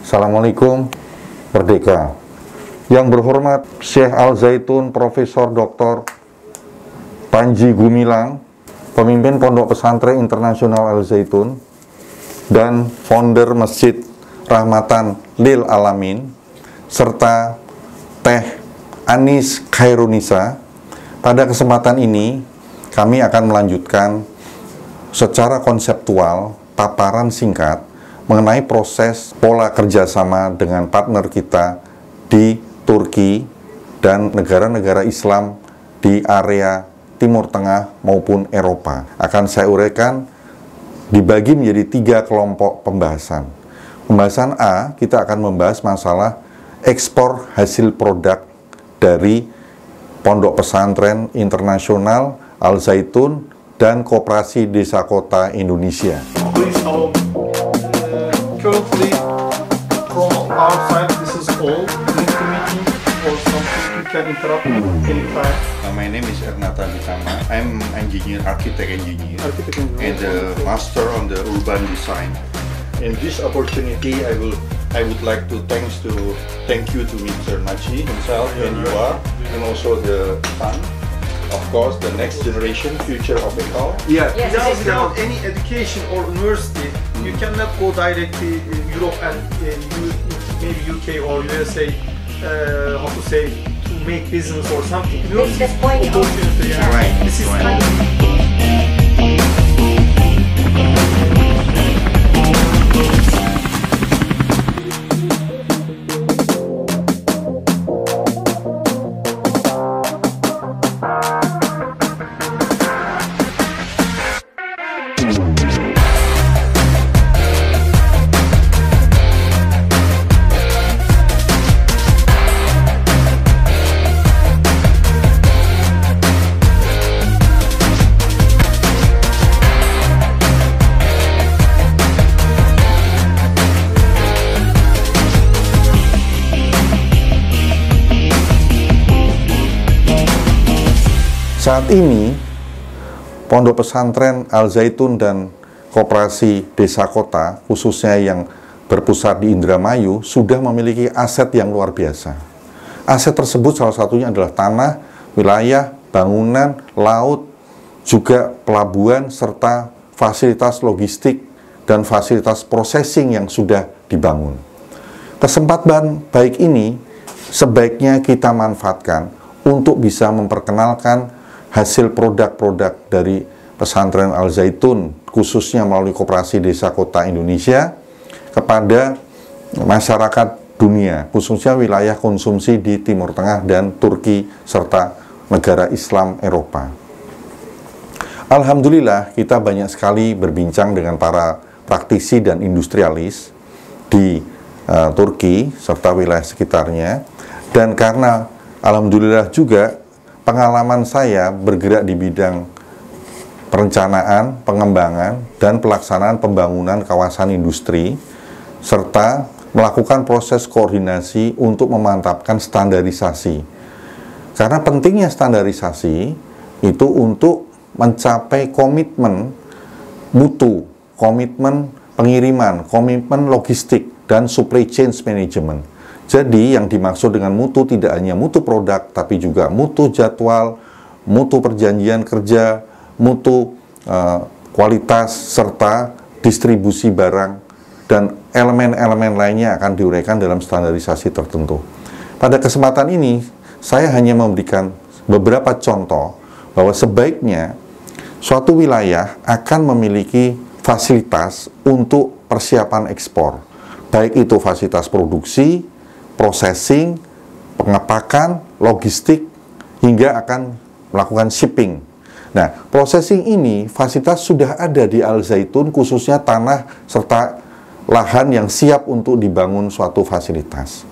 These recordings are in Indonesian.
Assalamualaikum, Merdeka. Yang berhormat Syekh Al Zaitun Profesor Dr. Panji Gumilang, pemimpin Pondok Pesantren Internasional Al Zaitun dan founder Masjid Rahmatan Lil Alamin, serta Teh Anis Khairunisa. Pada kesempatan ini, kami akan melanjutkan secara konseptual paparan singkat mengenai proses pola kerjasama dengan partner kita di Turki dan negara-negara Islam di area Timur Tengah maupun Eropa. Akan saya uraikan dibagi menjadi 3 kelompok pembahasan. Pembahasan A, kita akan membahas masalah ekspor hasil produk dari Pondok Pesantren Internasional Al Zaitun dan Koperasi Desa Kota Indonesia. Currently, from our side, this is all. Nice to meet you, or something you can interrupt anytime. My name is Ernata Bitama. I'm architect engineer, and master on the urban design. In this opportunity, I would like to thank you to Mr. Naji himself and you are, and also the son. Of course, the next generation, future of Ekal. Yeah, without any education or university, you cannot go directly in Europe and maybe UK or USA, how to say, to make business or something. This is the point. Opportunity, yeah. Right. This is Saat ini, Pondok Pesantren Al Zaitun dan Koperasi Desa Kota, khususnya yang berpusat di Indramayu, sudah memiliki aset yang luar biasa. Aset tersebut salah satunya adalah tanah, wilayah, bangunan, laut, juga pelabuhan, serta fasilitas logistik dan fasilitas processing yang sudah dibangun. Kesempatan baik ini sebaiknya kita manfaatkan untuk bisa memperkenalkan hasil produk-produk dari Pesantren Al Zaitun, khususnya melalui Koperasi Desa Kota Indonesia, kepada masyarakat dunia, khususnya wilayah konsumsi di Timur Tengah dan Turki, serta negara Islam Eropa. Alhamdulillah, kita banyak sekali berbincang dengan para praktisi dan industrialis di Turki, serta wilayah sekitarnya, dan karena alhamdulillah juga pengalaman saya bergerak di bidang perencanaan, pengembangan, dan pelaksanaan pembangunan kawasan industri, serta melakukan proses koordinasi untuk memantapkan standarisasi. Karena pentingnya standarisasi itu untuk mencapai komitmen mutu, komitmen pengiriman, komitmen logistik, dan supply chain management. Jadi yang dimaksud dengan mutu tidak hanya mutu produk, tapi juga mutu jadwal, mutu perjanjian kerja, mutu kualitas, serta distribusi barang, dan elemen-elemen lainnya akan diuraikan dalam standarisasi tertentu. Pada kesempatan ini, saya hanya memberikan beberapa contoh bahwa sebaiknya suatu wilayah akan memiliki fasilitas untuk persiapan ekspor, baik itu fasilitas produksi, processing, pengepakan, logistik, hingga akan melakukan shipping. Nah, processing ini fasilitas sudah ada di Al Zaitun, khususnya tanah serta lahan yang siap untuk dibangun suatu fasilitas.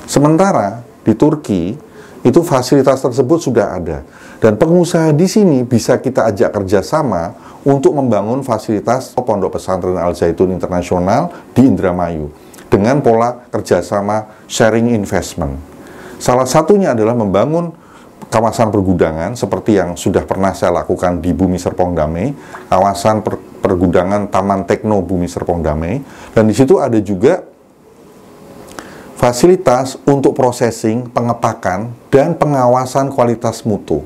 Sementara di Turki, itu fasilitas tersebut sudah ada. Dan pengusaha di sini bisa kita ajak kerjasama untuk membangun fasilitas Pondok Pesantren Al Zaitun Internasional di Indramayu, dengan pola kerjasama sharing investment. Salah satunya adalah membangun kawasan pergudangan seperti yang sudah pernah saya lakukan di Bumi Serpong Damai, kawasan pergudangan Taman Tekno Bumi Serpong Damai, dan di situ ada juga fasilitas untuk processing, pengepakan, dan pengawasan kualitas mutu.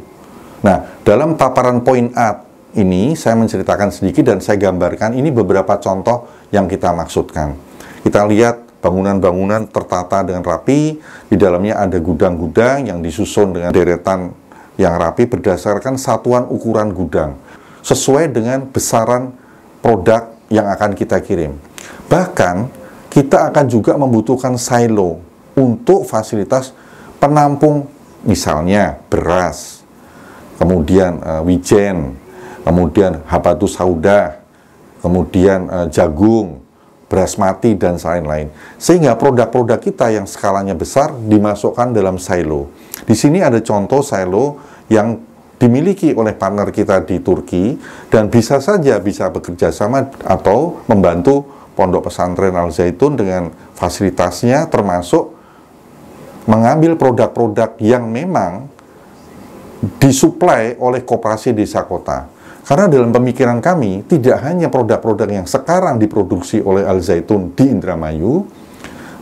Nah, dalam paparan point A ini saya menceritakan sedikit dan saya gambarkan ini beberapa contoh yang kita maksudkan. Kita lihat bangunan-bangunan tertata dengan rapi, di dalamnya ada gudang-gudang yang disusun dengan deretan yang rapi berdasarkan satuan ukuran gudang, sesuai dengan besaran produk yang akan kita kirim. Bahkan, kita akan juga membutuhkan silo untuk fasilitas penampung, misalnya beras, kemudian wijen, kemudian habatus sauda, kemudian jagung, beras mati, dan lain-lain. Sehingga produk-produk kita yang skalanya besar dimasukkan dalam silo. Di sini ada contoh silo yang dimiliki oleh partner kita di Turki dan bisa saja bisa bekerja sama atau membantu Pondok Pesantren Al Zaitun dengan fasilitasnya, termasuk mengambil produk-produk yang memang disuplai oleh koperasi desa kota. Karena dalam pemikiran kami, tidak hanya produk-produk yang sekarang diproduksi oleh Al Zaitun di Indramayu,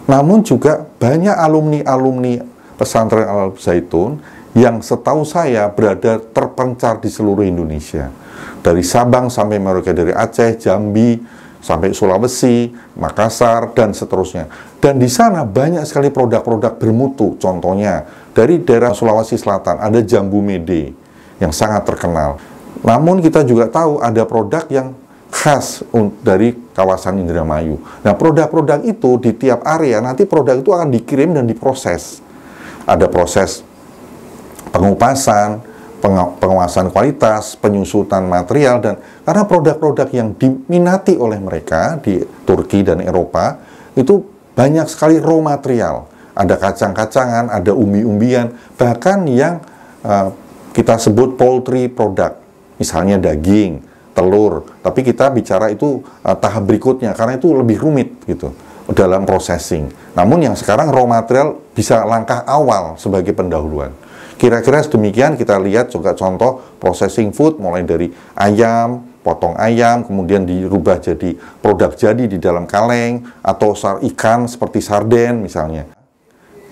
namun juga banyak alumni-alumni pesantren Al Zaitun yang setahu saya berada terpencar di seluruh Indonesia. Dari Sabang sampai Merauke, dari Aceh, Jambi, sampai Sulawesi, Makassar, dan seterusnya. Dan di sana banyak sekali produk-produk bermutu. Contohnya, dari daerah Sulawesi Selatan ada jambu mede yang sangat terkenal. Namun kita juga tahu ada produk yang khas dari kawasan Indramayu. Nah, produk-produk itu di tiap area, nanti produk itu akan dikirim dan diproses. Ada proses pengupasan, pengawasan kualitas, penyusutan material, dan karena produk-produk yang diminati oleh mereka di Turki dan Eropa, itu banyak sekali raw material. Ada kacang-kacangan, ada umbi-umbian, bahkan yang kita sebut poultry product. Misalnya daging, telur, tapi kita bicara itu tahap berikutnya karena itu lebih rumit gitu dalam processing. Namun yang sekarang raw material bisa langkah awal sebagai pendahuluan. Kira-kira sedemikian. Kita lihat juga contoh processing food mulai dari ayam, potong ayam, kemudian dirubah jadi produk jadi di dalam kaleng atau ikan seperti sarden misalnya.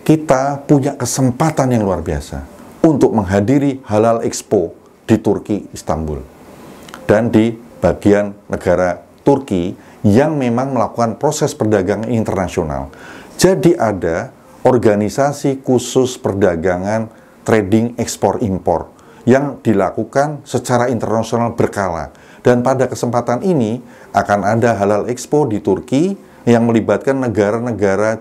Kita punya kesempatan yang luar biasa untuk menghadiri Halal Expo di Turki, Istanbul, dan di bagian negara Turki yang memang melakukan proses perdagangan internasional. Jadi ada organisasi khusus perdagangan trading ekspor-impor yang dilakukan secara internasional berkala. Dan pada kesempatan ini akan ada Halal Expo di Turki yang melibatkan negara-negara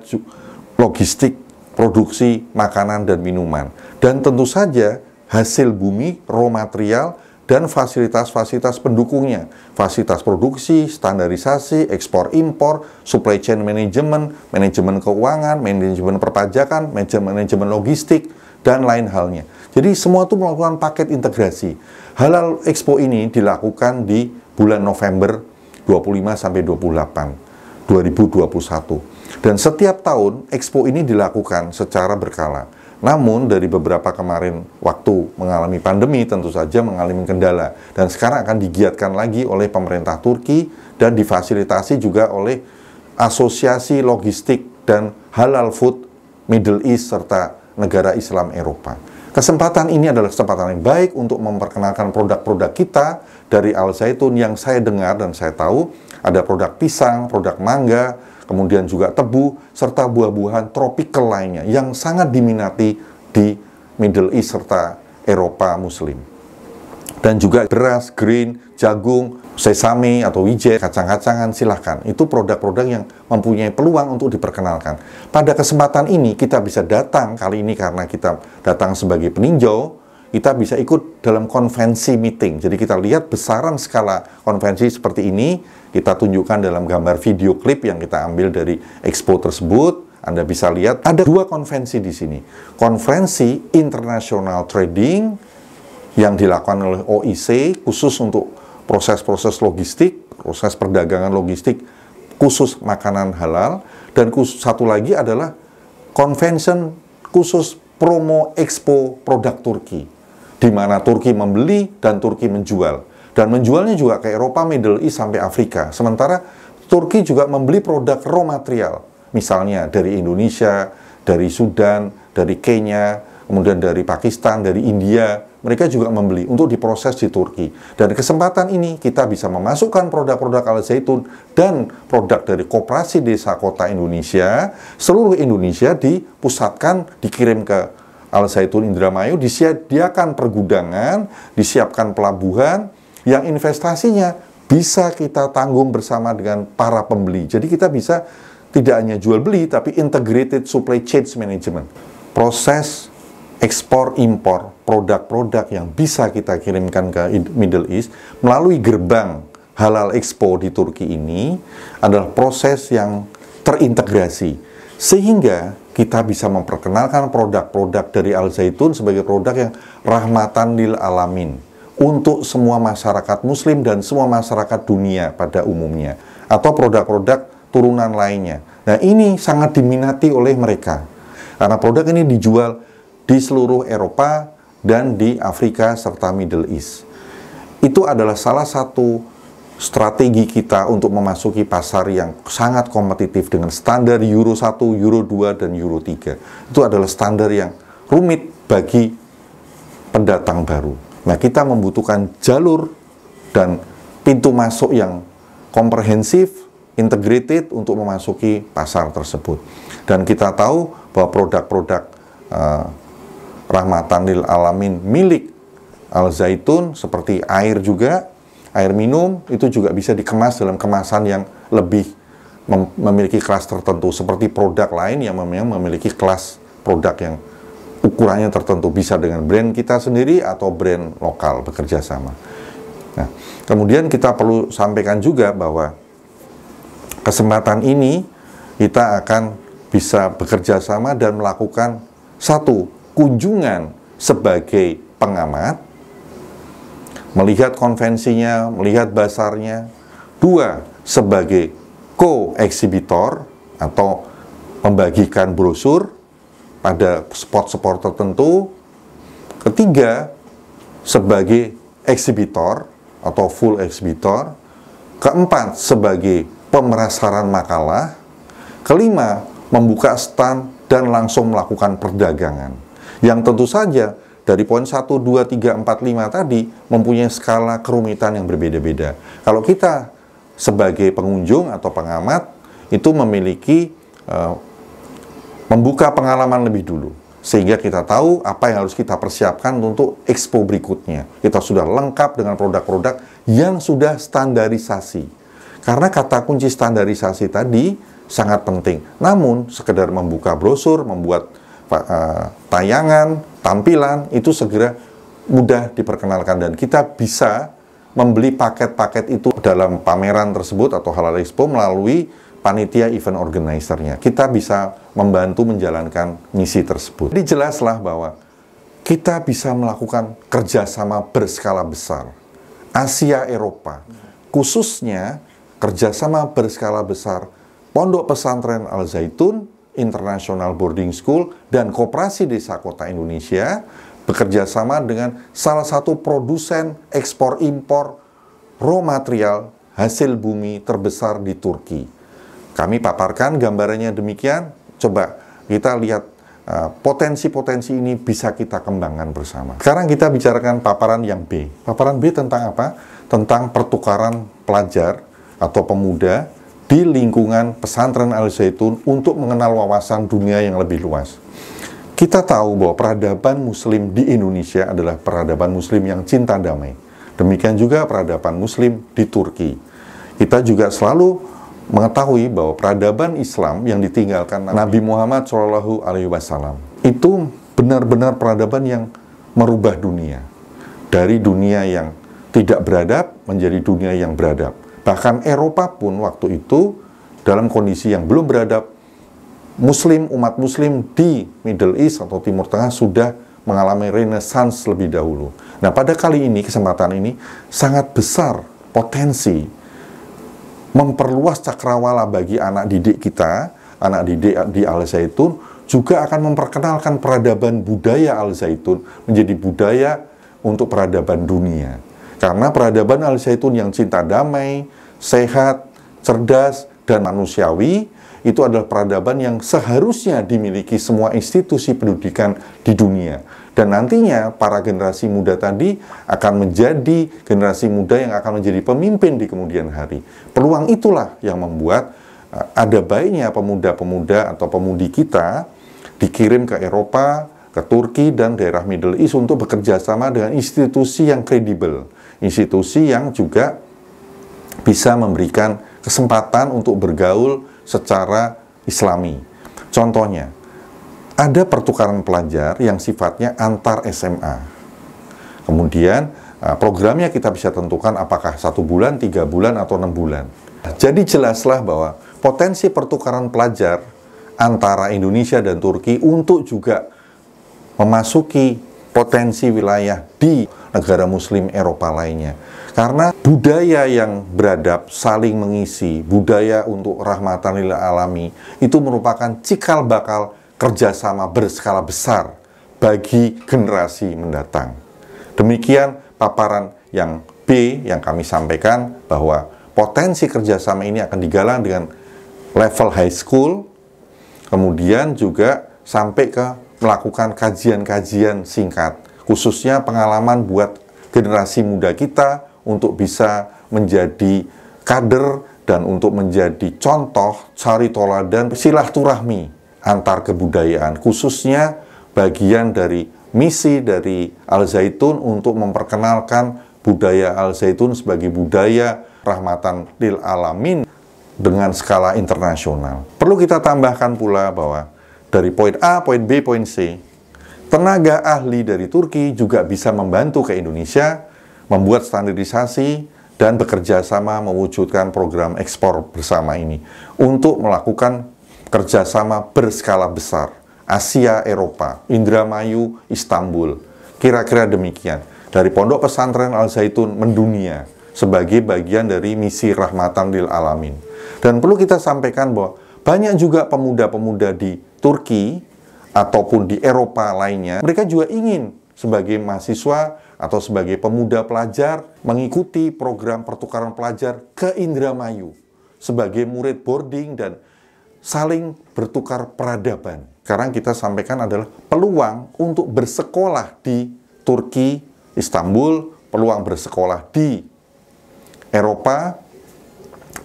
logistik, produksi makanan dan minuman. Dan tentu saja hasil bumi, raw material, dan fasilitas-fasilitas pendukungnya. Fasilitas produksi, standarisasi, ekspor-impor, supply chain management, manajemen keuangan, manajemen perpajakan, manajemen logistik, dan lain halnya. Jadi semua itu melakukan paket integrasi. Halal Expo ini dilakukan di bulan November 25-28, 2021. Dan setiap tahun, Expo ini dilakukan secara berkala. Namun dari beberapa kemarin waktu mengalami pandemi tentu saja mengalami kendala. Dan sekarang akan digiatkan lagi oleh pemerintah Turki dan difasilitasi juga oleh Asosiasi Logistik dan Halal Food Middle East serta negara Islam Eropa. Kesempatan ini adalah kesempatan yang baik untuk memperkenalkan produk-produk kita dari Al Zaitun yang saya dengar dan saya tahu ada produk pisang, produk mangga, kemudian juga tebu, serta buah-buahan tropical lainnya yang sangat diminati di Middle East serta Eropa Muslim. Dan juga beras, grain, jagung, sesame atau wijen, kacang-kacangan, silahkan. Itu produk-produk yang mempunyai peluang untuk diperkenalkan. Pada kesempatan ini kita bisa datang, kali ini karena kita datang sebagai peninjau, kita bisa ikut dalam konvensi meeting. Jadi kita lihat besaran skala konvensi seperti ini, kita tunjukkan dalam gambar video klip yang kita ambil dari expo tersebut. Anda bisa lihat ada dua konvensi di sini. Konferensi International Trading yang dilakukan oleh OIC khusus untuk proses-proses logistik, proses perdagangan logistik khusus makanan halal, dan satu lagi adalah convention khusus promo expo produk Turki, di mana Turki membeli dan Turki menjual. Dan menjualnya juga ke Eropa, Middle East, sampai Afrika. Sementara Turki juga membeli produk raw material, misalnya dari Indonesia, dari Sudan, dari Kenya, kemudian dari Pakistan, dari India, mereka juga membeli untuk diproses di Turki. Dan kesempatan ini kita bisa memasukkan produk-produk Al Zaitun dan produk dari Koperasi Desa Kota Indonesia, seluruh Indonesia dipusatkan, dikirim ke Al Zaitun Indramayu, disediakan pergudangan, disiapkan pelabuhan yang investasinya bisa kita tanggung bersama dengan para pembeli. Jadi kita bisa tidak hanya jual beli, tapi integrated supply chain management. Proses ekspor impor produk-produk yang bisa kita kirimkan ke Middle East melalui gerbang Halal Expo di Turki ini adalah proses yang terintegrasi, sehingga kita bisa memperkenalkan produk-produk dari Al Zaitun sebagai produk yang rahmatan lil alamin untuk semua masyarakat muslim dan semua masyarakat dunia pada umumnya, atau produk-produk turunan lainnya. Nah, ini sangat diminati oleh mereka karena produk ini dijual di seluruh Eropa dan di Afrika serta Middle East. Itu adalah salah satu strategi kita untuk memasuki pasar yang sangat kompetitif dengan standar Euro 1, Euro 2, dan Euro 3. Itu adalah standar yang rumit bagi pendatang baru. Nah, kita membutuhkan jalur dan pintu masuk yang komprehensif, integrated untuk memasuki pasar tersebut. Dan kita tahu bahwa produk-produk rahmatan lil alamin milik Al Zaitun seperti air juga, air minum itu juga bisa dikemas dalam kemasan yang lebih memiliki kelas tertentu, seperti produk lain yang memang memiliki kelas produk yang ukurannya tertentu, bisa dengan brand kita sendiri atau brand lokal bekerja sama. Nah, kemudian kita perlu sampaikan juga bahwa kesempatan ini kita akan bisa bekerja sama dan melakukan satu, kunjungan sebagai pengamat, melihat konvensinya, melihat basarnya. Dua, sebagai co-eksibitor atau membagikan brosur pada spot-spot tertentu. Ketiga, sebagai eksibitor atau full eksibitor. Keempat, sebagai pemerasaran makalah. Kelima, membuka stand dan langsung melakukan perdagangan. Yang tentu saja dari poin 1, 2, 3, 4, 5 tadi mempunyai skala kerumitan yang berbeda-beda. Kalau kita sebagai pengunjung atau pengamat itu memiliki membuka pengalaman lebih dulu, sehingga kita tahu apa yang harus kita persiapkan untuk expo berikutnya. Kita sudah lengkap dengan produk-produk yang sudah standarisasi. Karena kata kunci standarisasi tadi sangat penting. Namun, sekedar membuka brosur, membuat tayangan, tampilan, itu segera mudah diperkenalkan. Dan kita bisa membeli paket-paket itu dalam pameran tersebut atau Halal Expo melalui panitia event organizer-nya. Kita bisa membantu menjalankan misi tersebut. Jadi jelaslah bahwa kita bisa melakukan kerjasama berskala besar. Asia-Eropa, khususnya kerjasama berskala besar Pondok Pesantren Al Zaitun, International Boarding School, dan Koperasi Desa Kota Indonesia bekerja sama dengan salah satu produsen ekspor-impor raw material hasil bumi terbesar di Turki. Kami paparkan gambarannya demikian. Coba kita lihat potensi-potensi ini bisa kita kembangkan bersama. Sekarang kita bicarakan paparan yang B. Paparan B tentang apa? Tentang pertukaran pelajar atau pemuda di lingkungan pesantren Al Zaitun untuk mengenal wawasan dunia yang lebih luas. Kita tahu bahwa peradaban muslim di Indonesia adalah peradaban muslim yang cinta damai. Demikian juga peradaban muslim di Turki. Kita juga selalu mengetahui bahwa peradaban Islam yang ditinggalkan Nabi Muhammad SAW itu benar-benar peradaban yang merubah dunia. Dari dunia yang tidak beradab menjadi dunia yang beradab. Bahkan Eropa pun waktu itu dalam kondisi yang belum beradab, Muslim, umat Muslim di Middle East atau Timur Tengah sudah mengalami renaissance lebih dahulu. Nah, pada kali ini, kesempatan ini sangat besar potensi memperluas cakrawala bagi anak didik kita, anak didik di Al Zaitun, juga akan memperkenalkan peradaban budaya Al Zaitun menjadi budaya untuk peradaban dunia. Karena peradaban Al Zaitun yang cinta damai, sehat, cerdas, dan manusiawi itu adalah peradaban yang seharusnya dimiliki semua institusi pendidikan di dunia. Dan nantinya para generasi muda tadi akan menjadi generasi muda yang akan menjadi pemimpin di kemudian hari. Peluang itulah yang membuat ada baiknya pemuda-pemuda atau pemudi kita dikirim ke Eropa, ke Turki, dan daerah Middle East untuk bekerja sama dengan institusi yang kredibel, institusi yang juga bisa memberikan kesempatan untuk bergaul secara Islami. Contohnya, ada pertukaran pelajar yang sifatnya antar SMA. Kemudian programnya kita bisa tentukan apakah 1 bulan, 3 bulan, atau 6 bulan. Jadi jelaslah bahwa potensi pertukaran pelajar antara Indonesia dan Turki untuk juga memasuki potensi wilayah di negara Muslim Eropa lainnya. Karena budaya yang beradab, saling mengisi, budaya untuk rahmatan lil alamin, itu merupakan cikal bakal kerjasama berskala besar bagi generasi mendatang. Demikian paparan yang B yang kami sampaikan, bahwa potensi kerjasama ini akan digalang dengan level high school, kemudian juga sampai ke melakukan kajian-kajian singkat, khususnya pengalaman buat generasi muda kita untuk bisa menjadi kader dan untuk menjadi contoh, cari toladan, silaturahmi antar kebudayaan, khususnya bagian dari misi dari Al Zaitun untuk memperkenalkan budaya Al Zaitun sebagai budaya rahmatan lil alamin dengan skala internasional. Perlu kita tambahkan pula bahwa dari poin A, poin B, poin C, tenaga ahli dari Turki juga bisa membantu ke Indonesia membuat standarisasi dan bekerja sama mewujudkan program ekspor bersama ini untuk melakukan kerjasama berskala besar Asia, Eropa, Indramayu, Istanbul. Kira-kira demikian. Dari Pondok Pesantren Al Zaitun mendunia sebagai bagian dari misi rahmatan lil alamin. Dan perlu kita sampaikan bahwa banyak juga pemuda-pemuda di Turki ataupun di Eropa lainnya, mereka juga ingin sebagai mahasiswa atau sebagai pemuda pelajar mengikuti program pertukaran pelajar ke Indramayu sebagai murid boarding dan saling bertukar peradaban. Sekarang kita sampaikan adalah peluang untuk bersekolah di Turki, Istanbul, peluang bersekolah di Eropa,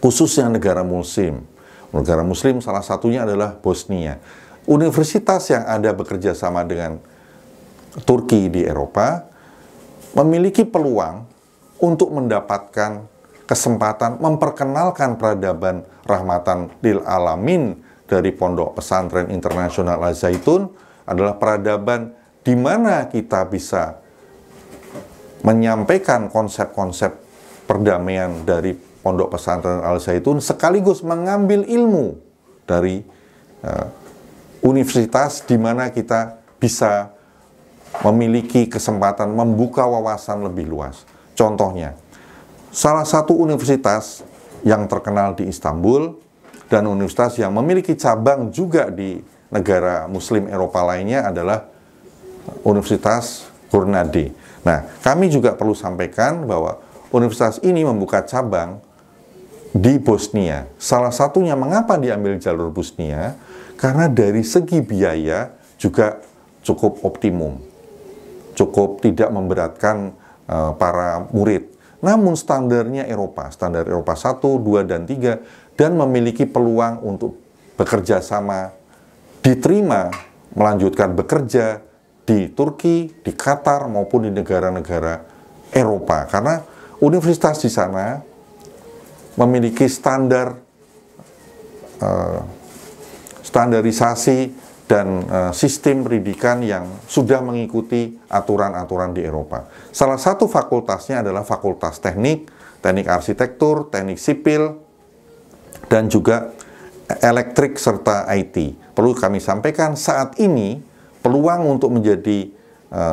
khususnya negara Muslim. Negara Muslim salah satunya adalah Bosnia. Universitas yang ada bekerja sama dengan Turki di Eropa memiliki peluang untuk mendapatkan kesempatan memperkenalkan peradaban rahmatan lil alamin dari Pondok Pesantren Internasional Al Zaitun adalah peradaban di mana kita bisa menyampaikan konsep-konsep perdamaian dari Pondok Pesantren Al Zaitun sekaligus mengambil ilmu dari universitas di mana kita bisa memiliki kesempatan membuka wawasan lebih luas. Contohnya, salah satu universitas yang terkenal di Istanbul dan universitas yang memiliki cabang juga di negara Muslim Eropa lainnya adalah Universitas Gurnadi. Nah, kami juga perlu sampaikan bahwa universitas ini membuka cabang di Bosnia. Salah satunya mengapa diambil jalur Bosnia? Karena dari segi biaya juga cukup optimum, cukup tidak memberatkan para murid. Namun standarnya Eropa, standar Eropa 1, 2, dan 3, dan memiliki peluang untuk bekerja sama, diterima, melanjutkan bekerja di Turki, di Qatar, maupun di negara-negara Eropa. Karena universitas di sana memiliki standarisasi dan sistem pendidikan yang sudah mengikuti aturan-aturan di Eropa. Salah satu fakultasnya adalah fakultas teknik, teknik arsitektur, teknik sipil, dan juga elektrik serta IT. Perlu kami sampaikan saat ini peluang untuk menjadi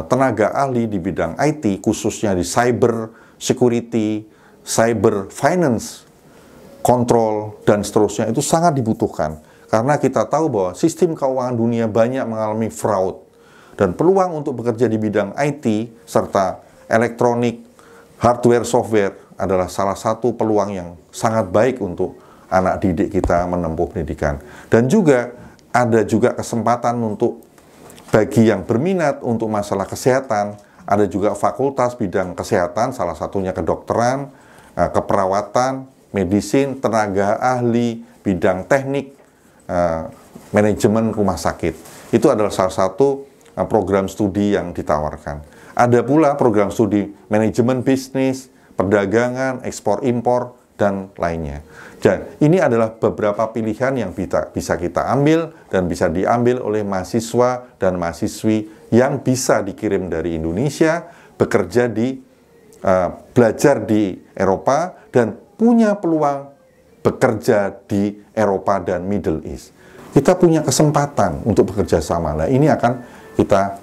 tenaga ahli di bidang IT, khususnya di cyber security, cyber finance, kontrol, dan seterusnya itu sangat dibutuhkan. Karena kita tahu bahwa sistem keuangan dunia banyak mengalami fraud. Dan peluang untuk bekerja di bidang IT serta elektronik, hardware, software adalah salah satu peluang yang sangat baik untuk anak didik kita menempuh pendidikan. Dan juga ada juga kesempatan untuk bagi yang berminat untuk masalah kesehatan, ada juga fakultas bidang kesehatan, salah satunya kedokteran, keperawatan, medicine, tenaga ahli, bidang teknik, manajemen rumah sakit. Itu adalah salah satu program studi yang ditawarkan. Ada pula program studi manajemen bisnis, perdagangan, ekspor impor, dan lainnya. Dan ini adalah beberapa pilihan yang bisa kita ambil dan bisa diambil oleh mahasiswa dan mahasiswi yang bisa dikirim dari Indonesia, bekerja di, belajar di Eropa, dan punya peluang bekerja di Eropa dan Middle East. Kita punya kesempatan untuk bekerja sama. Nah, ini akan kita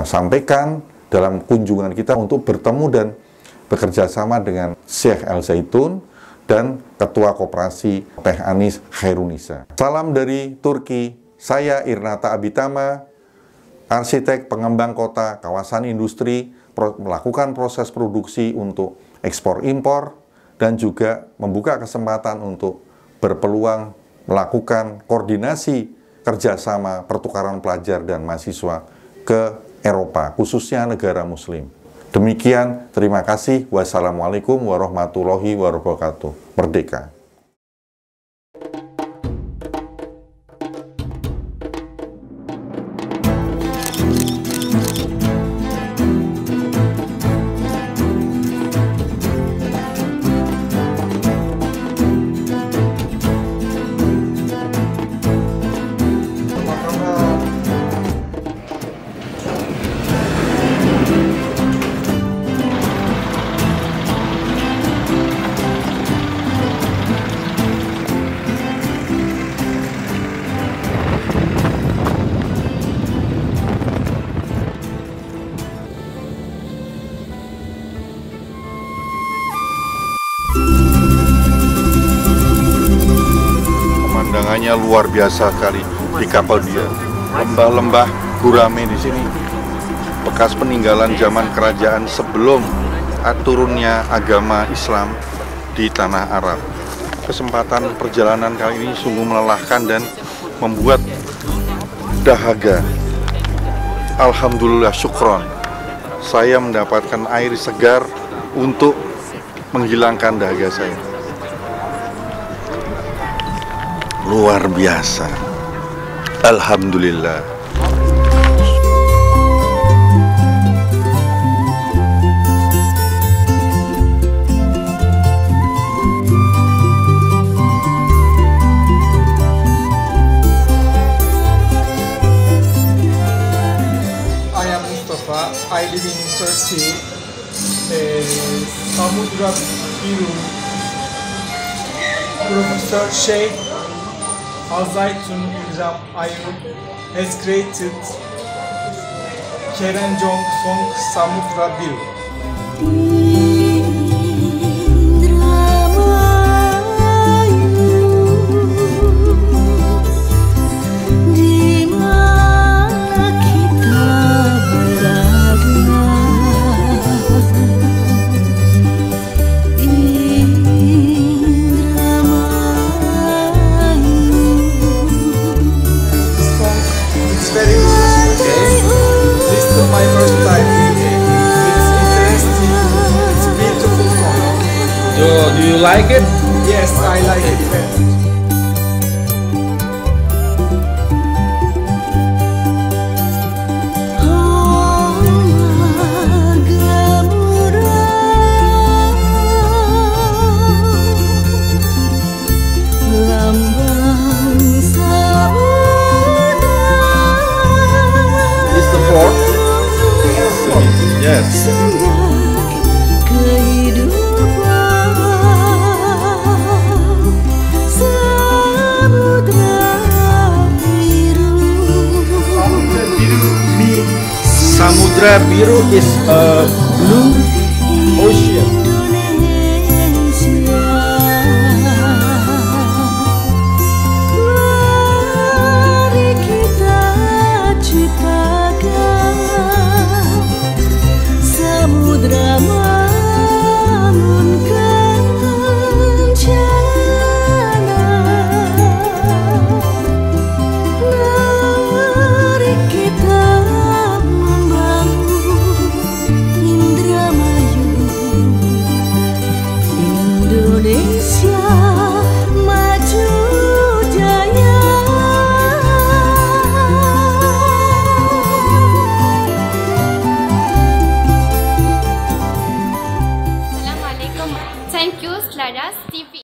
sampaikan dalam kunjungan kita untuk bertemu dan bekerja sama dengan Syekh Al Zaitun dan Ketua Koperasi Teh Anis Khairunisa. Salam dari Turki, saya Irnata Abitama, arsitek pengembang kota kawasan industri, melakukan proses produksi untuk ekspor impor, dan juga membuka kesempatan untuk berpeluang melakukan koordinasi kerjasama pertukaran pelajar dan mahasiswa ke Eropa, khususnya negara Muslim. Demikian, terima kasih. Wassalamualaikum warahmatullahi wabarakatuh. Merdeka! Pemandangannya luar biasa sekali di Kapadia. Lembah-lembah gurame di sini, bekas peninggalan zaman kerajaan sebelum turunnya agama Islam di tanah Arab. Kesempatan perjalanan kali ini sungguh melelahkan dan membuat dahaga. Alhamdulillah, syukron, saya mendapatkan air segar untuk menghilangkan dahaga saya. Luar biasa. Alhamdulillah. I am Mustafa. I live in Turkey. Samudra Biru. Professor Sheikh Al Zaitun İlham Ayub has created Kerenjong song Samudra Biru. My first time reading. It's interesting, it's beautiful song. Do you like it? Yes, I like it very much. It's the fourth? Yes. Samudra Biru is blue